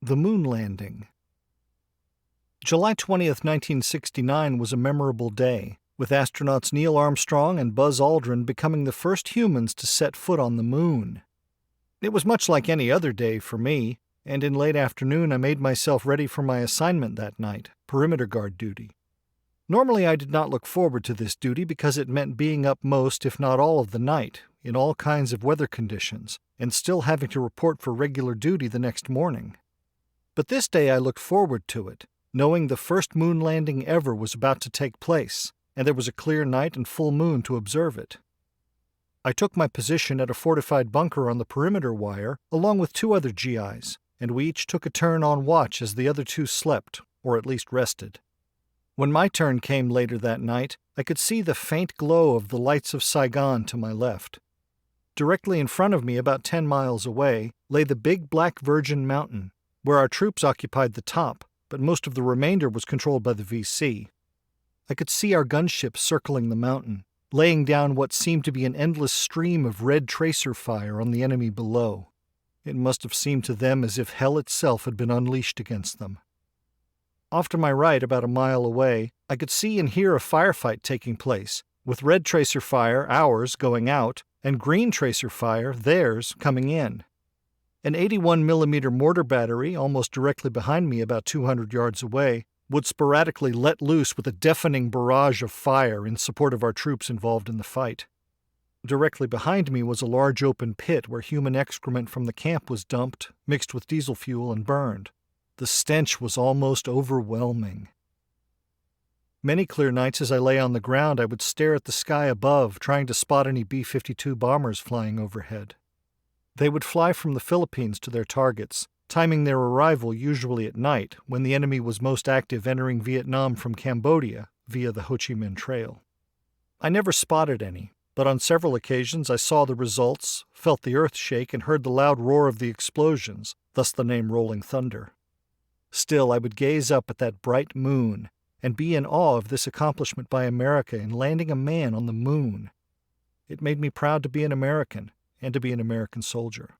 The Moon Landing. July 20th, 1969 was a memorable day, with astronauts Neil Armstrong and Buzz Aldrin becoming the first humans to set foot on the moon. It was much like any other day for me, and in late afternoon I made myself ready for my assignment that night, perimeter guard duty. Normally I did not look forward to this duty because it meant being up most, if not all, of the night, in all kinds of weather conditions, and still having to report for regular duty the next morning. But this day I looked forward to it, knowing the first moon landing ever was about to take place, and there was a clear night and full moon to observe it. I took my position at a fortified bunker on the perimeter wire, along with 2 other GIs, and we each took a turn on watch as the other 2 slept, or at least rested. When my turn came later that night, I could see the faint glow of the lights of Saigon to my left. Directly in front of me, about 10 miles away, lay the big black Virgin Mountain, where our troops occupied the top, but most of the remainder was controlled by the VC. I could see our gunships circling the mountain, laying down what seemed to be an endless stream of red tracer fire on the enemy below. It must have seemed to them as if hell itself had been unleashed against them. Off to my right, about a mile away, I could see and hear a firefight taking place, with red tracer fire, ours, going out, and green tracer fire, theirs, coming in. An 81mm mortar battery, almost directly behind me about 200 yards away, would sporadically let loose with a deafening barrage of fire in support of our troops involved in the fight. Directly behind me was a large open pit where human excrement from the camp was dumped, mixed with diesel fuel, and burned. The stench was almost overwhelming. Many clear nights as I lay on the ground, I would stare at the sky above, trying to spot any B-52 bombers flying overhead. They would fly from the Philippines to their targets, timing their arrival usually at night, when the enemy was most active entering Vietnam from Cambodia via the Ho Chi Minh Trail. I never spotted any, but on several occasions I saw the results, felt the earth shake, and heard the loud roar of the explosions, thus the name Rolling Thunder. Still, I would gaze up at that bright moon and be in awe of this accomplishment by America in landing a man on the moon. It made me proud to be an American, and to be an American soldier.